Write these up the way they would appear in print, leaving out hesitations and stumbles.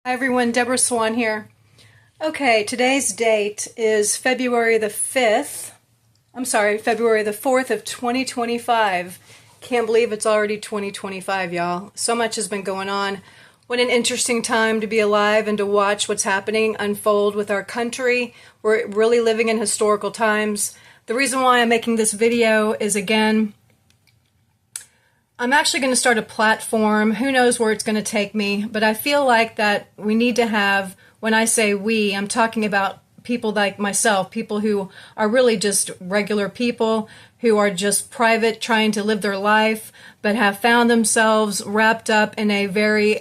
Hi everyone, Deborah Swan here. Okay, today's date is February the 4th of 2025. Can't believe it's already 2025, y'all. So much has been going on. What an interesting time to be alive and to watch what's happening unfold with our country. We're really living in historical times. The reason why I'm making this video is, again, I'm actually going to start a platform. Who knows where it's going to take me, but I feel like that we need to have, when I say we, I'm talking about people like myself, people who are really just regular people, who are just private, trying to live their life, but have found themselves wrapped up in a very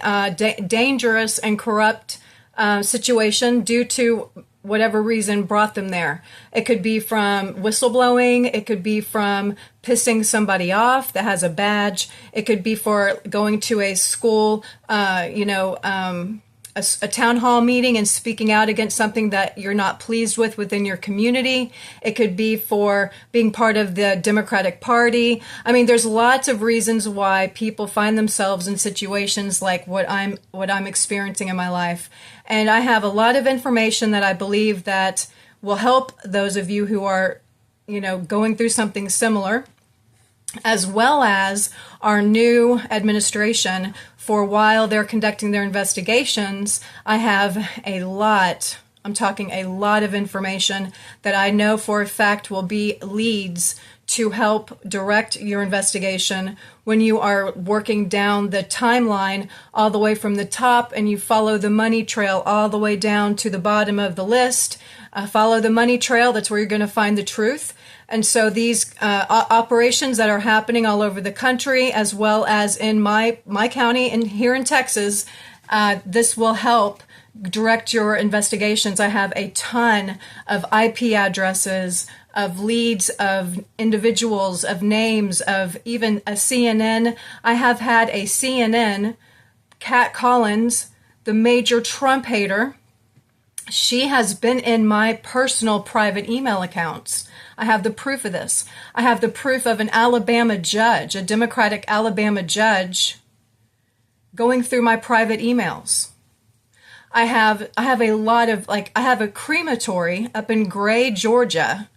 dangerous and corrupt situation due to whatever reason brought them there. It could be from whistleblowing. It could be from pissing somebody off that has a badge. It could be for going to a school, a town hall meeting and speaking out against something that you're not pleased with within your community. It could be for being part of the Democratic Party. I mean, there's lots of reasons why people find themselves in situations like what I'm experiencing in my life. And I have a lot of information that I believe that will help those of you who are, going through something similar, as well as our new administration. For while they're conducting their investigations, I have I'm talking a lot of information that I know for a fact will be leads to help direct your investigation when you are working down the timeline all the way from the top and you follow the money trail all the way down to the bottom of the list. Follow the money trail. That's where you're going to find the truth. And so these operations that are happening all over the country, as well as in my county and here in Texas, this will help direct your investigations. I have a ton of IP addresses, of leads, of individuals, of names, of even a CNN. I have had a CNN, Kat Collins, the major Trump hater. She has been in my personal private email accounts. I have the proof of this. I have the proof of an Alabama judge, a Democratic Alabama judge, going through my private emails. I have a lot of, I have a crematory up in Gray, Georgia.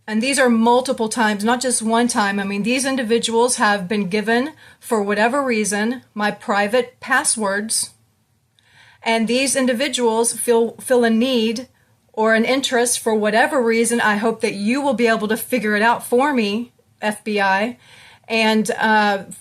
And these are multiple times, not just one time. I mean, these individuals have been given, for whatever reason, my private passwords. And these individuals feel a need or an interest for whatever reason. I hope that you will be able to figure it out for me, FBI, and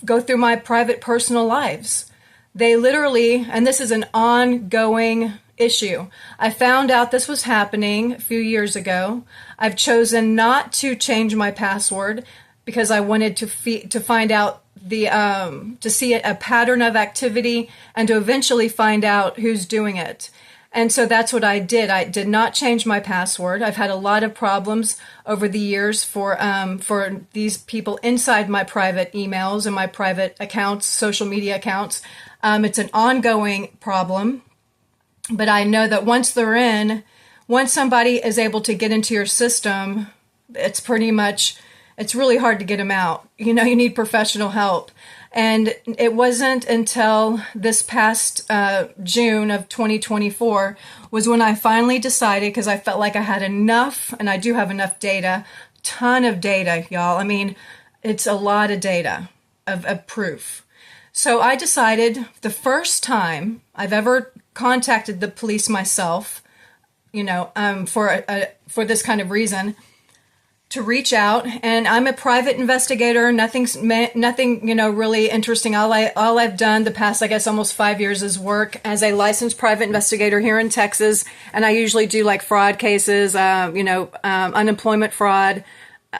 go through my private personal lives. They literally, and this is an ongoing issue. I found out this was happening a few years ago. I've chosen not to change my password because I wanted to find out to see a pattern of activity and to eventually find out who's doing it. And so that's what I did. I did not change my password. I've had a lot of problems over the years for these people inside my private emails and my private accounts, social media accounts. It's an ongoing problem. But I know that once somebody is able to get into your system, it's really hard to get them out. You need professional help. And it wasn't until this past June of 2024 was when I finally decided, because I felt like I had enough, and I do have enough data, ton of data, y'all. I mean, it's a lot of data of proof. So I decided the first time I've ever contacted the police myself, for this kind of reason, to reach out. And I'm a private investigator. Nothing, really interesting. All I've done the past, I guess, almost 5 years is work as a licensed private investigator here in Texas. And I usually do like fraud cases, unemployment fraud,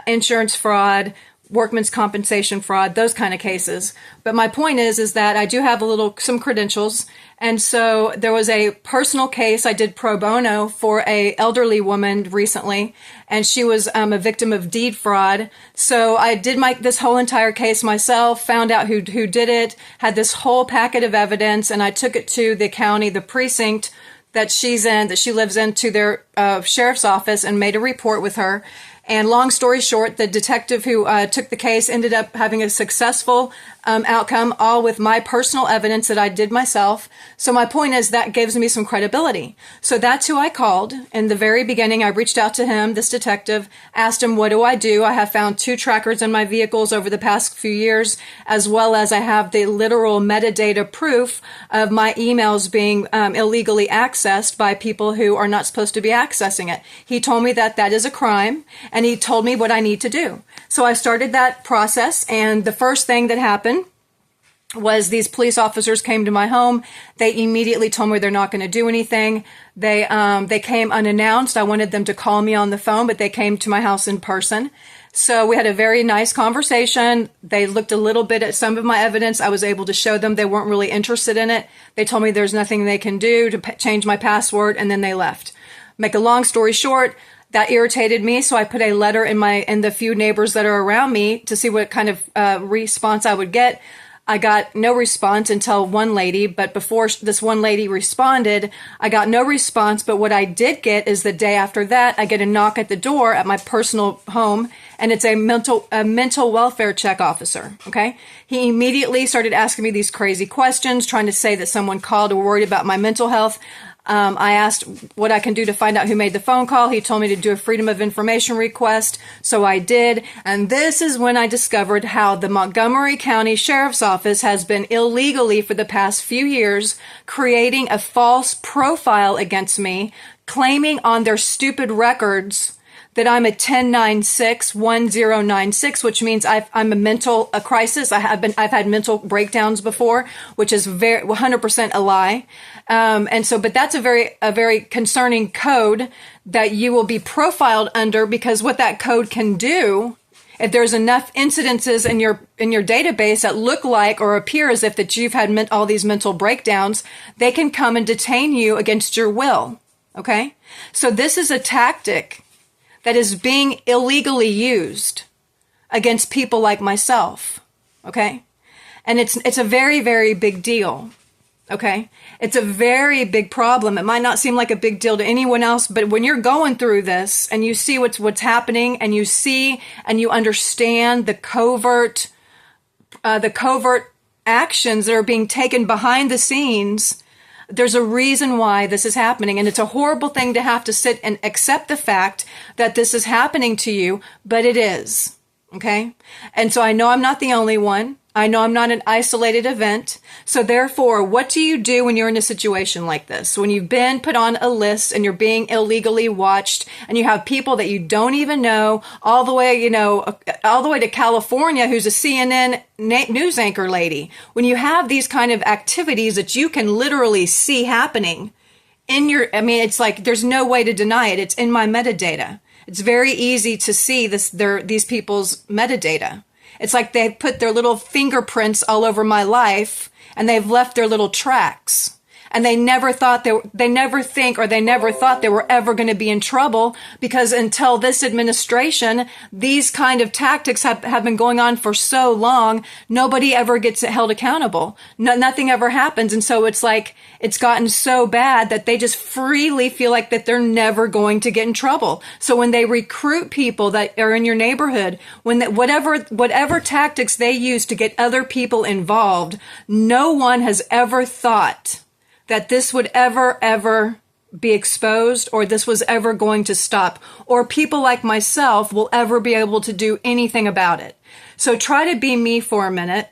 insurance fraud, workman's compensation fraud, those kind of cases. But my point is that I do have some credentials. And so there was a personal case I did pro bono for a elderly woman recently, and she was a victim of deed fraud. So I did this whole entire case myself, found out who did it, had this whole packet of evidence, and I took it to the county, the precinct that she lives in, to their sheriff's office, and made a report with her. And long story short, the detective who took the case ended up having a successful outcome, all with my personal evidence that I did myself. So my point is that gives me some credibility. So that's who I called. In the very beginning, I reached out to him, this detective, asked him, what do? I have found 2 trackers in my vehicles over the past few years, as well as I have the literal metadata proof of my emails being illegally accessed by people who are not supposed to be accessing it. He told me that that is a crime, and he told me what I need to do. So I started that process, and the first thing that happened was these police officers came to my home. They immediately told me they're not going to do anything. They came unannounced. I wanted them to call me on the phone, but they came to my house in person. So we had a very nice conversation. They looked a little bit at some of my evidence. I was able to show them they weren't really interested in it. They told me there's nothing they can do to change my password, and then they left. Make a long story short, that irritated me, so I put a letter in the few neighbors that are around me to see what kind of response I would get. I got no response until one lady, but before this one lady responded, I got no response. But what I did get is the day after that, I get a knock at the door at my personal home, and it's a mental welfare check officer. Okay. He immediately started asking me these crazy questions, trying to say that someone called or worried about my mental health. I asked what I can do to find out who made the phone call. He told me to do a Freedom of Information request, so I did. And this is when I discovered how the Montgomery County Sheriff's Office has been illegally for the past few years creating a false profile against me, claiming on their stupid records that I'm a 1096-1096, which means I'm a crisis. I've had mental breakdowns before, which is 100% a lie. But that's a very concerning code that you will be profiled under, because what that code can do, if there's enough incidences in your database that look like or appear as if that you've had all these mental breakdowns, they can come and detain you against your will. Okay? So this is a tactic that is being illegally used against people like myself, okay? And it's a very, very big deal, okay? It's a very big problem. It might not seem like a big deal to anyone else, but when you're going through this and you see what's happening, and you see and you understand the covert actions that are being taken behind the scenes, there's a reason why this is happening. And it's a horrible thing to have to sit and accept the fact that this is happening to you, but it is. Okay? And so I know I'm not the only one. I know I'm not an isolated event. So therefore, what do you do when you're in a situation like this? When you've been put on a list and you're being illegally watched, and you have people that you don't even know all the way to California, who's a CNN news anchor lady. When you have these kind of activities that you can literally see happening it's like there's no way to deny it. It's in my metadata. It's very easy to see these people's metadata. It's like they put their little fingerprints all over my life, and they've left their little tracks. And they never thought they never thought they were ever going to be in trouble, because until this administration, these kind of tactics have been going on for so long. Nobody ever gets held accountable. Nothing ever happens. And so it's like, it's gotten so bad that they just freely feel like that they're never going to get in trouble. So when they recruit people that are in your neighborhood, whatever tactics they use to get other people involved, no one has ever thought that this would ever be exposed, or this was ever going to stop, or people like myself will ever be able to do anything about it. So try to be me for a minute,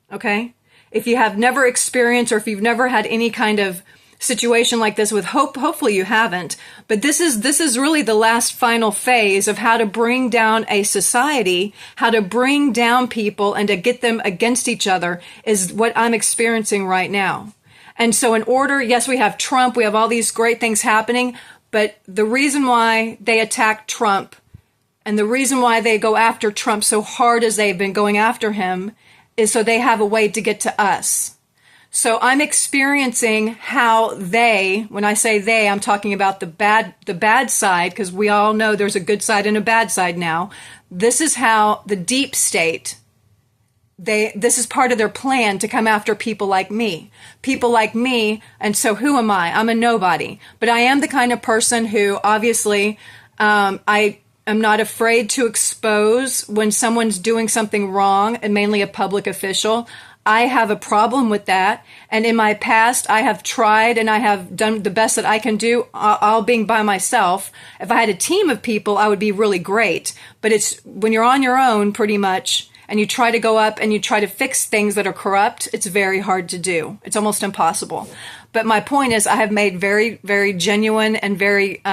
okay? If you have never experienced, or if you've never had any kind of situation like this with hopefully you haven't, but this is really the last final phase of how to bring down a society, how to bring down people and to get them against each other, is what I'm experiencing right now. And so yes, we have Trump, we have all these great things happening, but the reason why they attack Trump and the reason why they go after Trump so hard as they've been going after him is so they have a way to get to us. So I'm experiencing how when I say they, I'm talking about the bad side, because we all know there's a good side and a bad side now. This is how the deep state, this is part of their plan to come after people like me. And so who am I? I'm a nobody, but I am the kind of person who obviously, I am not afraid to expose when someone's doing something wrong, and mainly a public official. I have a problem with that. And in my past, I have tried and I have done the best that I can do, all being by myself. If I had a team of people, I would be really great. But it's when you're on your own, pretty much, and you try to go up and you try to fix things that are corrupt, it's very hard to do. It's almost impossible. But my point is, I have made very, very genuine and very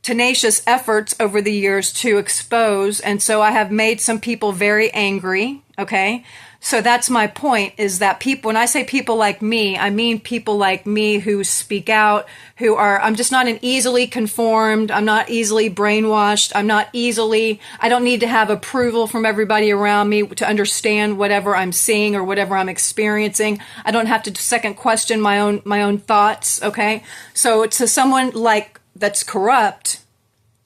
tenacious efforts over the years to expose. And so I have made some people very angry. Okay. So that's my point, is that people, when I say people like me, I mean people like me who speak out, I'm just not an easily conformed, I'm not easily brainwashed, I don't need to have approval from everybody around me to understand whatever I'm seeing or whatever I'm experiencing. I don't have to second question my own thoughts, okay? So to someone that's corrupt,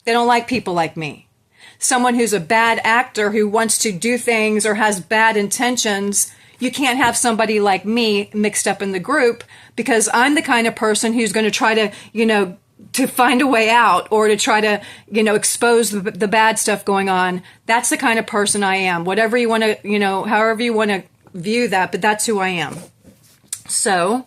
they don't like people like me. Someone who's a bad actor who wants to do things or has bad intentions, you can't have somebody like me mixed up in the group, because I'm the kind of person who's going to try to, to find a way out, or to try to, expose the bad stuff going on. That's the kind of person I am. Whatever you want to, however you want to view that, but that's who I am. So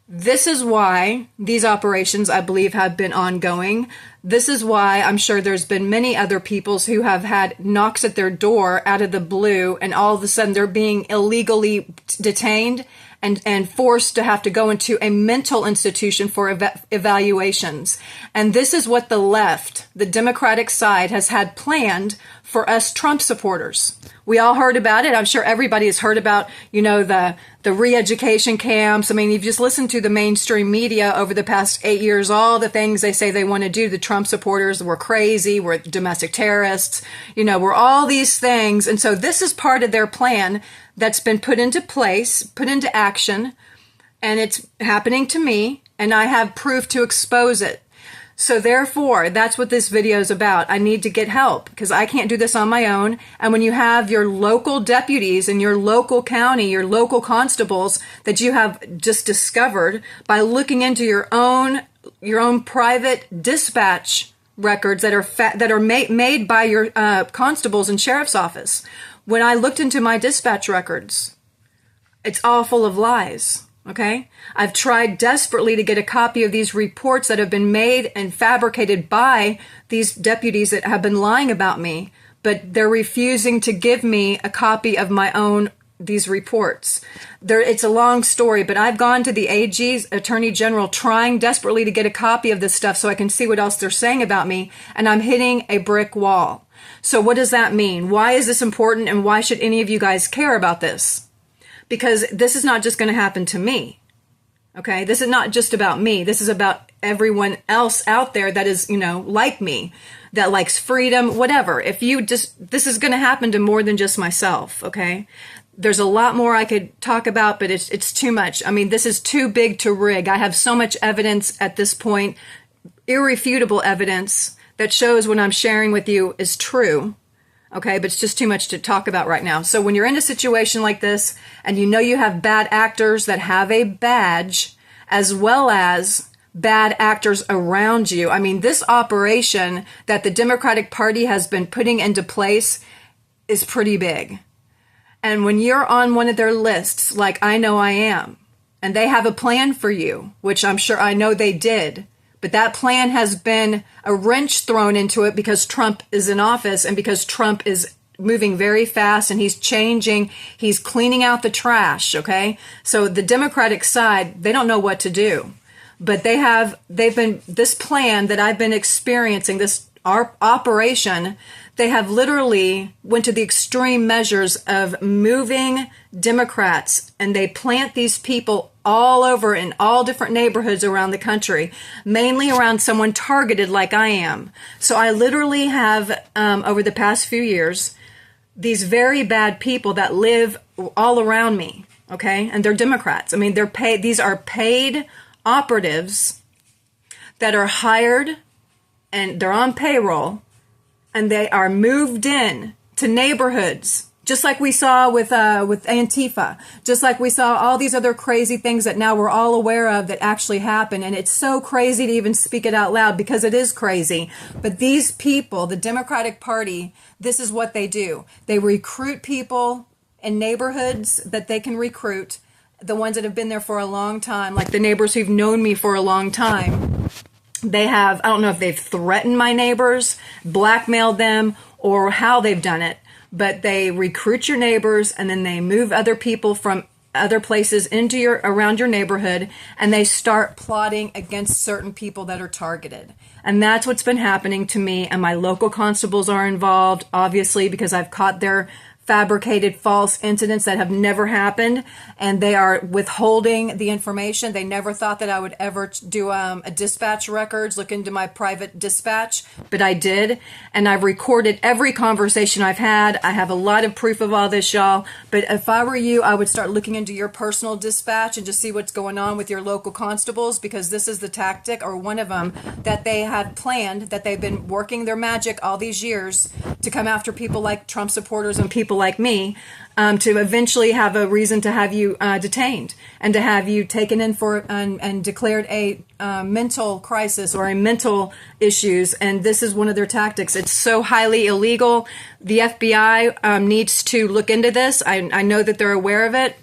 this is why these operations, I believe, have been ongoing. This is why I'm sure there's been many other peoples who have had knocks at their door out of the blue, and all of a sudden they're being illegally detained and forced to have to go into a mental institution for evaluations. And this is what the left, the Democratic side, has had planned for us Trump supporters. We all heard about it. I'm sure everybody has heard about, the re-education camps. I mean, you've just listened to the mainstream media over the past 8 years, all the things they say they want to do. The Trump supporters were crazy, we're domestic terrorists, we're all these things. And so this is part of their plan that's been put into place, put into action, and it's happening to me, and I have proof to expose it. So therefore, that's what this video is about. I need to get help because I can't do this on my own. And when you have your local deputies in your local county, your local constables that you have just discovered by looking into your own private dispatch records that are made by your constables and sheriff's office. When I looked into my dispatch records, it's all full of lies. Okay, I've tried desperately to get a copy of these reports that have been made and fabricated by these deputies that have been lying about me, but they're refusing to give me a copy of these reports. It's a long story, but I've gone to the AG's Attorney General trying desperately to get a copy of this stuff so I can see what else they're saying about me, and I'm hitting a brick wall. So what does that mean? Why is this important, and why should any of you guys care about this? Because this is not just going to happen to me. Okay, this is not just about me. This is about everyone else out there that is, like me, that likes freedom, whatever. This is going to happen to more than just myself. Okay, there's a lot more I could talk about, but it's too much. I mean, this is too big to rig. I have so much evidence at this point, irrefutable evidence that shows what I'm sharing with you is true. Okay, but it's just too much to talk about right now. So when you're in a situation like this and you have bad actors that have a badge as well as bad actors around you, I mean, this operation that the Democratic Party has been putting into place is pretty big. And when you're on one of their lists, like I know I am, and they have a plan for you, which I know they did, but that plan has been a wrench thrown into it because Trump is in office and because Trump is moving very fast and he's cleaning out the trash, okay? So the Democratic side, they don't know what to do. But this plan that I've been experiencing, our operation, they have literally went to the extreme measures of moving Democrats, and they plant these people all over in all different neighborhoods around the country, mainly around someone targeted like I am. So I literally have, over the past few years, these very bad people that live all around me, okay? And they're Democrats. I mean, these are paid operatives that are hired and they're on payroll, and they are moved in to neighborhoods Just like we saw with Antifa, just like we saw all these other crazy things that now we're all aware of that actually happen. And it's so crazy to even speak it out loud because it is crazy. But these people, the Democratic Party, this is what they do. They recruit people in neighborhoods that they can recruit, the ones that have been there for a long time, like the neighbors who've known me for a long time. They have, I don't know if they've threatened my neighbors, blackmailed them, or how they've done it. But they recruit your neighbors and then they move other people from other places around your neighborhood, and they start plotting against certain people that are targeted. And that's what's been happening to me, and my local constables are involved, obviously, because I've caught their fabricated false incidents that have never happened, and they are withholding the information. They never thought that I would ever do a dispatch records, look into my private dispatch, but I did, and I've recorded every conversation I've had. I have a lot of proof of all this, y'all, but if I were you, I would start looking into your personal dispatch and just see what's going on with your local constables, because this is the tactic, or one of them, that they had planned, that they've been working their magic all these years to come after people like Trump supporters and people like me, to eventually have a reason to have you detained and to have you taken in for and declared a mental crisis or a mental issues. And this is one of their tactics. It's so highly illegal. The FBI needs to look into this. I know that they're aware of it.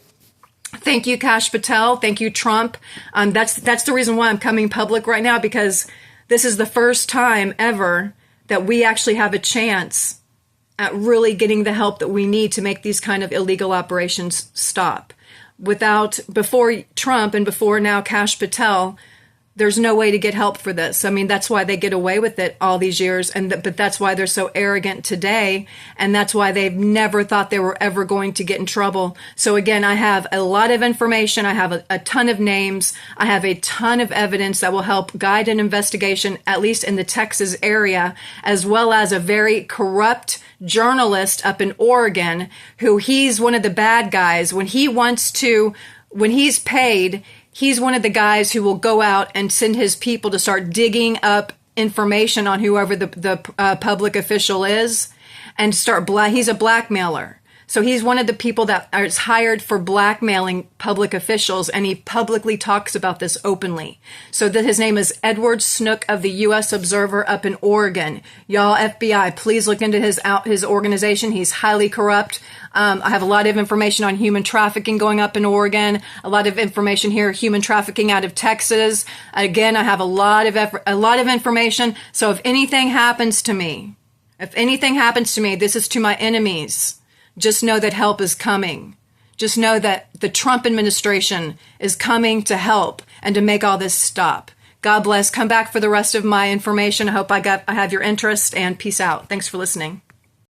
Thank you, Kash Patel. Thank you, Trump. That's the reason why I'm coming public right now, because this is the first time ever that we actually have a chance at really getting the help that we need to make these kind of illegal operations stop. Before Trump and before now Kash Patel, there's no way to get help for this. I mean, that's why they get away with it all these years, but that's why they're so arrogant today, and that's why they've never thought they were ever going to get in trouble. So again, I have a lot of information. I have a ton of names. I have a ton of evidence that will help guide an investigation, at least in the Texas area, as well as a very corrupt journalist up in Oregon, who he's one of the bad guys. When he's paid, he's one of the guys who will go out and send his people to start digging up information on whoever the public official is, and he's a blackmailer. So he's one of the people that is hired for blackmailing public officials, and he publicly talks about this openly. So his name is Edward Snook of the U.S. Observer up in Oregon. Y'all, FBI, please look into his organization. He's highly corrupt. I have a lot of information on human trafficking going up in Oregon, a lot of information here, human trafficking out of Texas. Again, I have a lot of information. So if anything happens to me, this is to my enemies. Just know that help is coming. Just know that the Trump administration is coming to help and to make all this stop. God bless. Come back for the rest of my information. I hope I have your interest, and peace out. Thanks for listening.